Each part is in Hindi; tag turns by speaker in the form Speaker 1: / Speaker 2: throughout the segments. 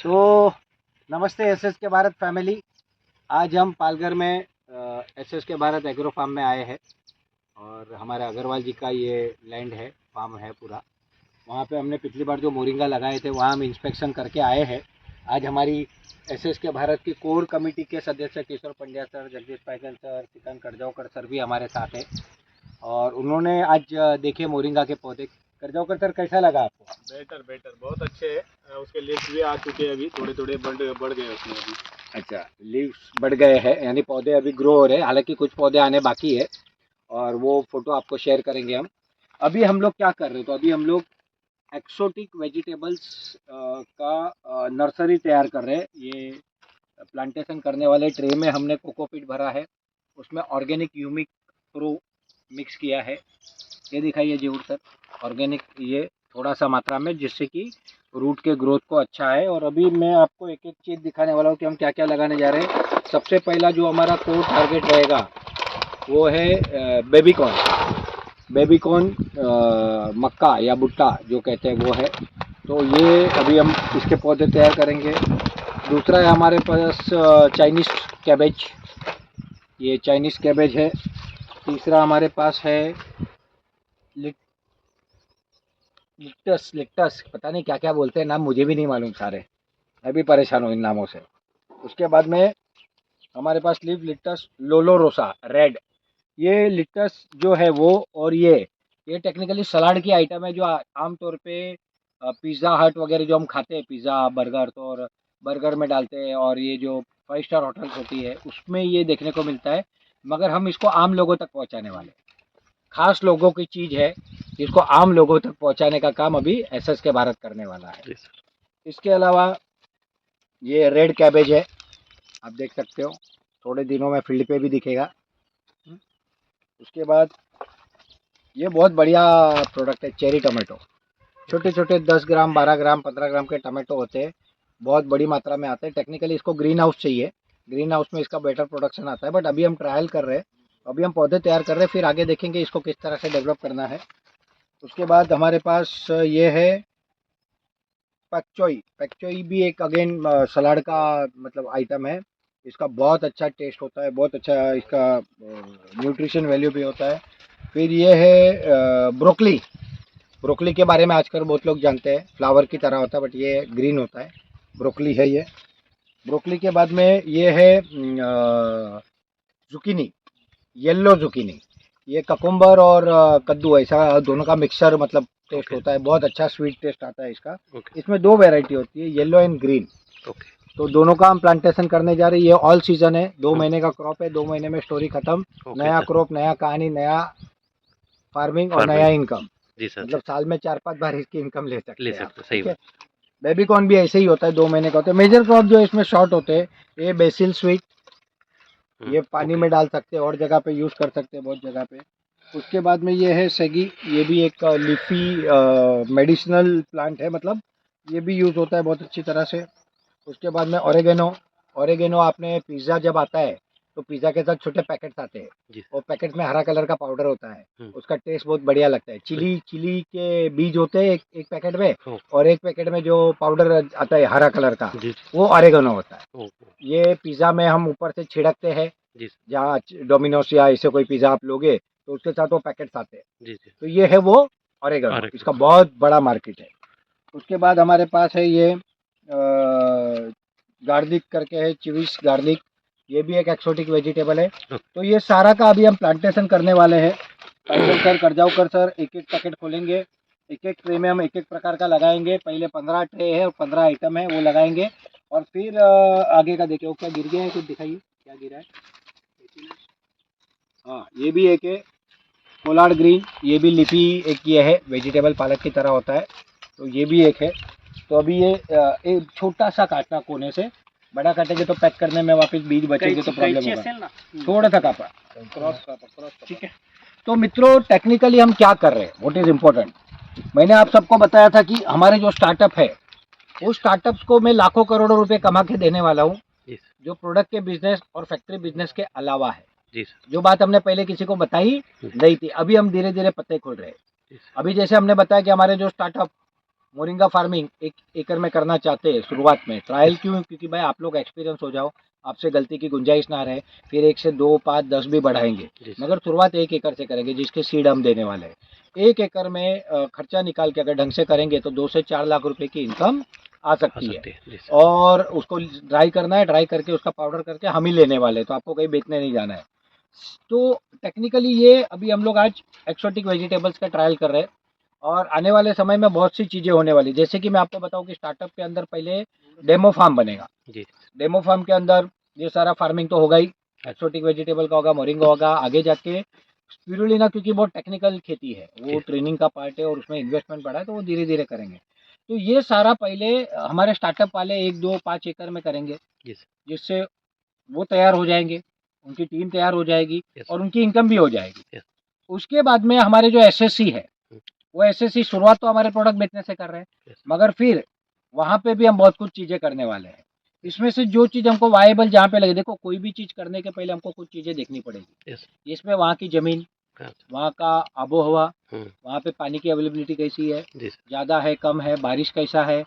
Speaker 1: तो नमस्ते एसएस के भारत फैमिली। आज हम पालघर में एसएस के भारत एग्रो फार्म में आए हैं और हमारे अग्रवाल जी का ये लैंड है, फार्म है पूरा। वहाँ पे हमने पिछली बार जो मोरिंगा लगाए थे वहाँ हम इंस्पेक्शन करके आए हैं। आज हमारी एसएस के भारत की कोर कमेटी के सदस्य Kishore Pandya sir, Jagdish Paikan sir, Sikand Karjavkar sir भी हमारे साथ हैं और उन्होंने आज देखे मोरिंगा के पौधे। करजावकर सर, कैसा लगा आपको?
Speaker 2: बेटर बेटर बहुत अच्छे है। उसके लीव्स भी आ चुके हैं, अभी थोड़े थोड़े बढ़ गए उसमें अभी।
Speaker 1: अच्छा, लीव्स बढ़ गए हैं, यानी पौधे अभी ग्रो हो रहे हैं। हालांकि कुछ पौधे आने बाकी है और वो फोटो आपको शेयर करेंगे हम। अभी हम लोग क्या कर रहे हैं, तो अभी हम लोग एक्सोटिक वेजिटेबल्स का नर्सरी तैयार कर रहे हैं। ये प्लांटेशन करने वाले ट्रे में हमने कोकोपीट भरा है, उसमें ऑर्गेनिक ह्यूमिक प्रो मिक्स किया है। ये दिखाइए जरूर सर, ऑर्गेनिक ये थोड़ा सा मात्रा में, जिससे कि रूट के ग्रोथ को अच्छा है। और अभी मैं आपको एक एक चीज़ दिखाने वाला हूँ कि हम क्या क्या लगाने जा रहे हैं। सबसे पहला जो हमारा कोर टारगेट रहेगा वो है बेबी कॉर्न। बेबी कॉर्न मक्का या भुट्टा जो कहते हैं वो है। तो ये अभी हम इसके पौधे तैयार करेंगे। दूसरा है हमारे पास चाइनीज़ कैबेज, ये चाइनीज़ कैबेज है। तीसरा हमारे पास है लिक्टस लिक्टस, पता नहीं क्या क्या बोलते हैं नाम, मुझे भी नहीं मालूम सारे, मैं भी परेशान हूँ इन नामों से। उसके बाद में हमारे पास लीव लिक्टस लोलोरोसा रेड। ये लिक्टस जो है वो, और ये टेक्निकली सलाड की आइटम है जो आमतौर पे पिज़्ज़ा हट वगैरह जो हम खाते हैं, पिज़्ज़ा बर्गर, तो और बर्गर में डालते हैं, और ये जो 5 स्टार होटल्स होती है उसमें ये देखने को मिलता है। मगर हम इसको आम लोगों तक पहुंचाने वाले हैं। खास लोगों की चीज़ है, जिसको आम लोगों तक पहुंचाने का काम अभी एसएस के भारत करने वाला है। इसके अलावा ये रेड कैबेज है, आप देख सकते हो, थोड़े दिनों में फील्ड पे भी दिखेगा। उसके बाद ये बहुत बढ़िया प्रोडक्ट है, चेरी टमाटो। छोटे छोटे 10 ग्राम, 12 ग्राम, 15 ग्राम के टमाटो होते हैं, बहुत बड़ी मात्रा में आते हैं। टेक्निकली इसको ग्रीन हाउस चाहिए, ग्रीन हाउस में इसका बेटर प्रोडक्शन आता है, बट अभी हम ट्रायल कर रहे हैं, अभी हम पौधे तैयार कर रहे हैं, फिर आगे देखेंगे इसको किस तरह से डेवलप करना है। उसके बाद हमारे पास ये है पैक्चोई। पैक्चोई भी एक अगेन सलाद का मतलब आइटम है। इसका बहुत अच्छा टेस्ट होता है, बहुत अच्छा इसका न्यूट्रिशन वैल्यू भी होता है। फिर ये है ब्रोकली। ब्रोकली के बारे में आजकल बहुत लोग जानते हैं, फ्लावर की तरह होता है बट ये ग्रीन होता है, ब्रोकली है ये। ब्रोकली के बाद में ये है जुकीनी, येलो जुकीनी। ये ककुम्बर और कद्दू ऐसा दोनों का मिक्सचर मतलब टेस्ट होता है, बहुत अच्छा स्वीट टेस्ट आता है इसका। इसमें दो वैरायटी होती है, येलो एंड ग्रीन। तो दोनों का हम प्लांटेशन करने जा रहे हैं। ये ऑल सीजन है, 2 महीने का क्रॉप है, 2 महीने में स्टोरी खत्म। नया क्रॉप, नया कहानी, नया फार्मिंग और नया इनकम। मतलब साल में 4-5 बार इसकी इनकम ले सकते हैं आप, ठीक है। बेबी कॉर्न भी ऐसे ही होता है, 2 महीने का होता है। मेजर क्रॉप जो इसमें शॉर्ट होते हैं, ये बेसिल स्वीट, ये पानी में डाल सकते हैं और जगह पे यूज़ कर सकते हैं, बहुत जगह पे। उसके बाद में ये है सेगी, ये भी एक लीफी मेडिसिनल प्लांट है, मतलब ये भी यूज़ होता है बहुत अच्छी तरह से। उसके बाद में ओरेगेनो। ओरेगेनो आपने पिज़्ज़ा जब आता है तो पिज़्ज़ा के साथ छोटे पैकेट्स आते हैं, और पैकेट में हरा कलर का पाउडर होता है, उसका टेस्ट बहुत बढ़िया लगता है। चिली के बीज होते हैं एक पैकेट में, और एक पैकेट में जो पाउडर आता है हरा कलर का, वो ओरेगेनो होता है। ये पिज़्ज़ा में हम ऊपर से छिड़कते हैं, जहाँ डोमिनोस या ऐसे कोई पिज़्ज़ा आप लोगे तो उसके साथ वो पैकेट्स आते हैं। तो ये है वो ओरेगेनो, इसका बहुत बड़ा मार्केट है। उसके बाद हमारे पास है ये गार्लिक करके है, चिविस गार्लिक, ये भी एक एक्सोटिक वेजिटेबल है। तो ये सारा का अभी हम प्लांटेशन करने वाले हैं। सर, करजावकर सर एक एक पैकेट खोलेंगे, एक एक ट्रे में हम एक एक प्रकार का लगाएंगे। पहले 15 ट्रे है और 15 आइटम है, वो लगाएंगे, और फिर आगे का देखिए। वो क्या गिर गया है, कुछ दिखाइए क्या गिरा है। हाँ, ये भी एक है कोलार्ड ग्रीन, ये भी लिफी एक ये है, वेजिटेबल पालक की तरह होता है, तो ये भी एक है। तो अभी ये एक छोटा सा काटना कोने से, बड़ा काटेंगे तो पैक करने में वापस बीज बचेंगे तो प्रॉब्लम होगा। थोड़ा सा कापा क्रॉस, ठीक है। तो मित्रों, टेक्निकली हम क्या कर रहे हैं, व्हाट इज इम्पोर्टेंट, मैंने आप सबको बताया था कि हमारे जो स्टार्टअप है, उस स्टार्टअप्स को मैं लाखों करोड़ों रुपए कमा के देने वाला हूँ, जो प्रोडक्ट के बिजनेस और फैक्ट्री बिजनेस के अलावा है। जो बात हमने पहले किसी को बताई नहीं थी, अभी हम धीरे धीरे पत्ते खोल रहे हैं। अभी जैसे हमने बताया कि हमारे जो स्टार्टअप मोरिंगा फार्मिंग 1 एकड़ में करना चाहते हैं शुरुआत में, ट्रायल क्यों, क्योंकि भाई आप लोग एक्सपीरियंस हो जाओ, आपसे गलती की गुंजाइश ना रहे, फिर 1 से 2, 5, 10 भी बढ़ाएंगे, मगर शुरुआत 1 एकड़ से करेंगे जिसके सीड हम देने वाले हैं। 1 एकड़ में खर्चा निकाल के अगर ढंग से करेंगे तो 2 से 4 लाख रुपए की इनकम आ सकती है। और उसको ड्राई करना है, ड्राई करके उसका पाउडर करके हम ही लेने वाले हैं, तो आपको कहीं बेचने नहीं जाना है। तो टेक्निकली ये अभी हम लोग आज एक्सोटिक वेजिटेबल्स का ट्रायल कर रहे हैं, और आने वाले समय में बहुत सी चीज़ें होने वाली, जैसे कि मैं आपको बताऊं कि स्टार्टअप के अंदर पहले डेमो फार्म बनेगा जी। डेमो फार्म के अंदर ये सारा फार्मिंग तो होगा ही, एक्सोटिक वेजिटेबल का होगा, मोरिंगा होगा, आगे जाके स्पिरुलिना, क्योंकि बहुत टेक्निकल खेती है, वो ट्रेनिंग का पार्ट है और उसमें इन्वेस्टमेंट बढ़ा है, तो वो धीरे धीरे करेंगे। तो ये सारा पहले हमारे स्टार्टअप वाले 1, 2, 5 एकड़ में करेंगे, जिससे वो तैयार हो जाएंगे, उनकी टीम तैयार हो जाएगी और उनकी इनकम भी हो जाएगी। उसके बाद में हमारे जो एसएससी है, वो एसएससी शुरुआत तो हमारे प्रोडक्ट बेचने से कर रहे हैं, मगर फिर वहाँ पे भी हम बहुत कुछ चीज़ें करने वाले हैं। इसमें से जो चीज़ हमको वायबल जहाँ पे लगे, देखो कोई भी चीज़ करने के पहले हमको कुछ चीज़ें देखनी पड़ेगी। इसमें वहाँ की ज़मीन, वहाँ का आबो हवा, वहाँ पे पानी की अवेलेबिलिटी कैसी है, ज़्यादा है, कम है, बारिश कैसा है,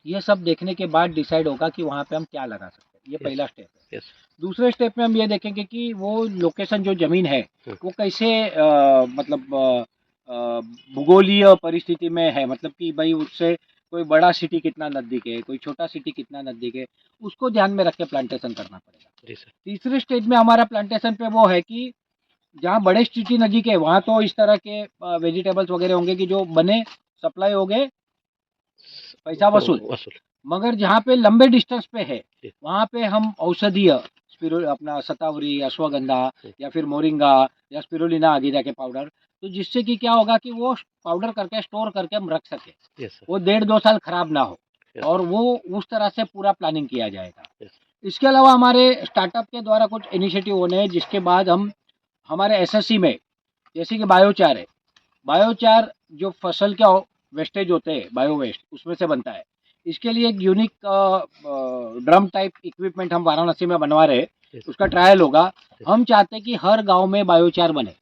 Speaker 1: ये सब देखने के बाद डिसाइड होगा कि वहाँ पे हम क्या लगा सकते हैं। ये पहला स्टेप है। दूसरे स्टेप में हम ये देखेंगे कि वो लोकेशन जो ज़मीन है वो कैसे मतलब भूगोलीय परिस्थिति में है, मतलब कि भाई उससे कोई बड़ा सिटी कितना नज़दीक है, कोई छोटा सिटी कितना नज़दीक है, उसको ध्यान में रख के प्लांटेशन करना पड़ेगा। तीसरे स्टेज में हमारा प्लांटेशन पे वो है कि जहाँ बड़े सिटी नज़दीक है वहाँ तो इस तरह के वेजिटेबल्स वगैरह होंगे कि जो बने, सप्लाई हो गए, पैसा वसूल। मगर जहाँ पे लंबे डिस्टेंस पे है वहाँ पे हम औषधीय अपना शतावरी, अश्वगंधा या फिर मोरिंगा या स्पिरुलिना आगे जाके पाउडर, तो जिससे कि क्या होगा कि वो पाउडर करके स्टोर करके हम रख सके, वो 1.5-2 साल खराब ना हो, और वो उस तरह से पूरा प्लानिंग किया जाएगा। इसके अलावा हमारे स्टार्टअप के द्वारा कुछ इनिशिएटिव होने हैं, जिसके बाद हम हमारे एसएससी में, जैसे कि बायोचार है, बायोचार जो फसल के वेस्टेज होते हैं, बायो वेस्ट, उसमें से बनता है। इसके लिए एक यूनिक ड्रम टाइप इक्विपमेंट हम वाराणसी में बनवा रहे हैं, उसका ट्रायल होगा। हम चाहते हैं कि हर गांव में बायोचार बने,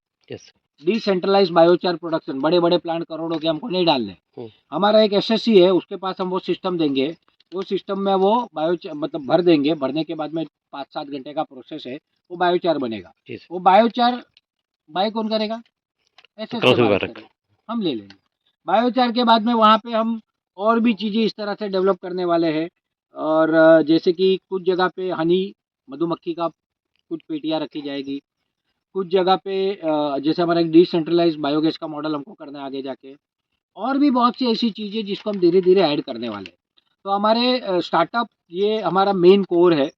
Speaker 1: डिसेंट्रलाइज बायोचार प्रोडक्शन, बड़े बड़े प्लांट करोड़ों के हमको नहीं डालने। हमारा एक एसएससी है, उसके पास हम वो सिस्टम देंगे, वो सिस्टम में वो बायोचार मतलब भर देंगे, भरने के बाद में 5-7 घंटे का प्रोसेस है, वो बायोचार बनेगा। वो बायोचार बाय कौन करेगा? एसएससी हम ले लेंगे। बायोचार के बाद में वहाँ पे हम और भी चीज़ें इस तरह से डेवलप करने वाले हैं, और जैसे कि कुछ जगह पे हनी, मधुमक्खी का कुछ पेटियाँ रखी जाएगी, कुछ जगह पे जैसे हमारा एक डिसेंट्रलाइज बायोगैस का मॉडल हमको करना है आगे जाके, और भी बहुत सी ऐसी चीज़ें जिसको हम धीरे धीरे ऐड करने वाले हैं। तो हमारे स्टार्टअप ये हमारा मेन कोर है,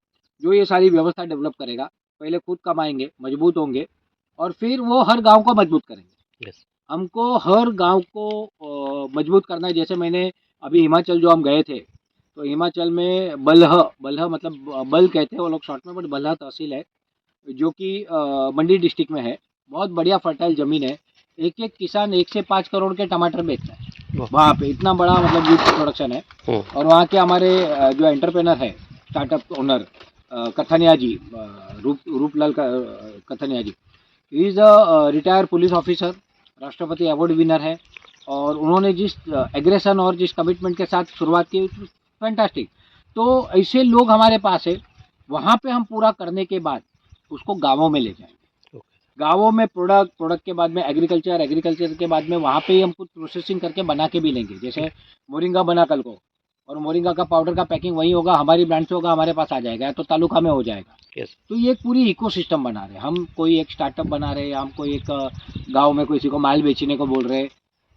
Speaker 1: जो ये सारी व्यवस्था डेवलप करेगा। पहले खुद कमाएंगे, मजबूत होंगे, और फिर वो हर गांव को मजबूत करेंगे। हमको हर गांव को मजबूत करना है। जैसे मैंने अभी हिमाचल जो हम गए थे, तो हिमाचल में बल्ह मतलब बल कहते हैं वो लोग शॉर्ट में, बट बल्ह तहसील है जो कि मंडी डिस्ट्रिक्ट में है। बहुत बढ़िया फर्टाइल ज़मीन है। एक एक किसान 1 से 5 करोड़ के टमाटर बेचता है वहाँ पे, इतना बड़ा मतलब यूथ प्रोडक्शन है। और वहाँ के हमारे जो एंटरप्रेनर है, startup owner Kathaniya ji, Ruplal Kathaniya ji, he is a retired police officer, राष्ट्रपति अवार्ड विनर है, और उन्होंने जिस एग्रेशन और जिस कमिटमेंट के साथ शुरुआत की, फैंटास्टिक। तो ऐसे लोग हमारे पास है। वहाँ पे हम पूरा करने के बाद उसको गाँवों में ले जाएंगे। गाँवों में प्रोडक्ट के बाद में एग्रीकल्चर के बाद में वहाँ पे ही हम कुछ प्रोसेसिंग करके बना के भी लेंगे। जैसे मोरिंगा बना कल को, और मोरिंगा का पाउडर का पैकिंग वही होगा, हमारी ब्रांड से होगा, हमारे पास आ जाएगा, तो तालुका में हो जाएगा। तो ये पूरी इकोसिस्टम बना रहे हैं हम, कोई एक स्टार्टअप बना रहे हैं, हम कोई एक गाँव में किसी को माल बेचने को बोल रहे हैं।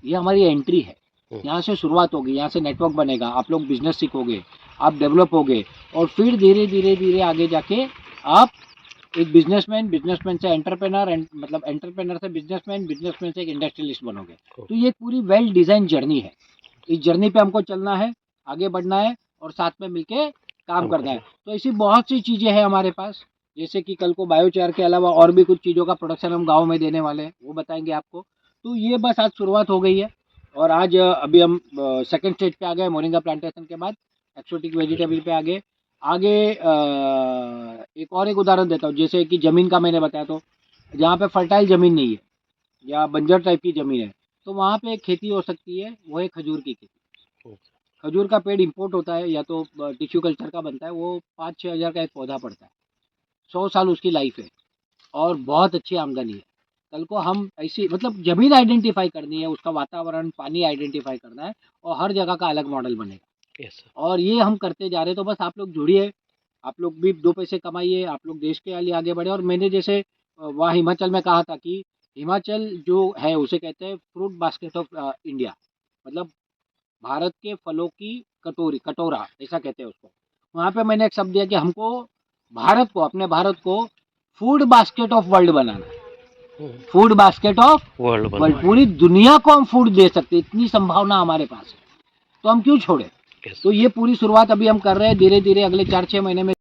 Speaker 1: ये हमारी एंट्री है, यहाँ से शुरुआत होगी, यहाँ से नेटवर्क बनेगा, आप लोग बिजनेस सीखोगे, आप डेवलप होगे, और फिर धीरे धीरे धीरे आगे जाके आप एक बिजनेसमैन से एंटरप्रेनर, मतलब एंटरप्रेनर से बिजनेसमैन से एक इंडस्ट्रियलिस्ट बनोगे। तो ये पूरी वेल डिजाइन जर्नी है। इस जर्नी पे हमको चलना है, आगे बढ़ना है, और साथ में मिलके काम करना है। तो ऐसी बहुत सी चीज़ें हैं हमारे पास, जैसे कि कल को बायोचार के अलावा और भी कुछ चीज़ों का प्रोडक्शन हम गाँव में देने वाले हैं, वो बताएंगे आपको। तो ये बस आज शुरुआत हो गई है, और आज अभी हम सेकेंड स्टेज पे आ गए। मोरिंगा प्लांटेशन के बाद एक्सोटिक वेजिटेबल पे आगे आगे एक उदाहरण देता हूँ। जैसे कि ज़मीन का मैंने बताया, तो जहाँ पे फर्टाइल ज़मीन नहीं है या बंजर टाइप की ज़मीन है, तो वहाँ पे एक खेती हो सकती है, वो है खजूर की खेती।
Speaker 3: खजूर का पेड़ इंपोर्ट होता है या तो टिश्यू कल्चर का बनता है, वो 5-6 हज़ार का एक पौधा पड़ता है, 100 साल उसकी लाइफ है और बहुत अच्छी आमदनी है। कल को हम ऐसी मतलब ज़मीन आइडेंटिफाई करनी है, उसका वातावरण, पानी आइडेंटिफाई करना है और हर जगह का अलग मॉडल बनेगा। और ये हम करते जा रहे हैं, तो बस आप लोग जुड़िए, आप लोग भी 2 पैसे कमाइए, आप लोग देश के लिए आगे बढ़े। और मैंने जैसे वहाँ हिमाचल में कहा था कि हिमाचल जो है उसे कहते हैं फ्रूट बास्केट ऑफ इंडिया, मतलब भारत के फलों की कटोरा ऐसा कहते हैं उसको। वहाँ पे मैंने एक शब्द दिया कि हमको भारत को, अपने भारत को फूड बास्केट ऑफ वर्ल्ड बनाना है। फूड बास्केट ऑफ वर्ल्ड, पूरी दुनिया को हम फूड दे सकते हैं, इतनी संभावना हमारे पास है, तो हम क्यों छोड़े। तो ये पूरी शुरुआत अभी हम कर रहे हैं, धीरे धीरे अगले 4-6 महीने में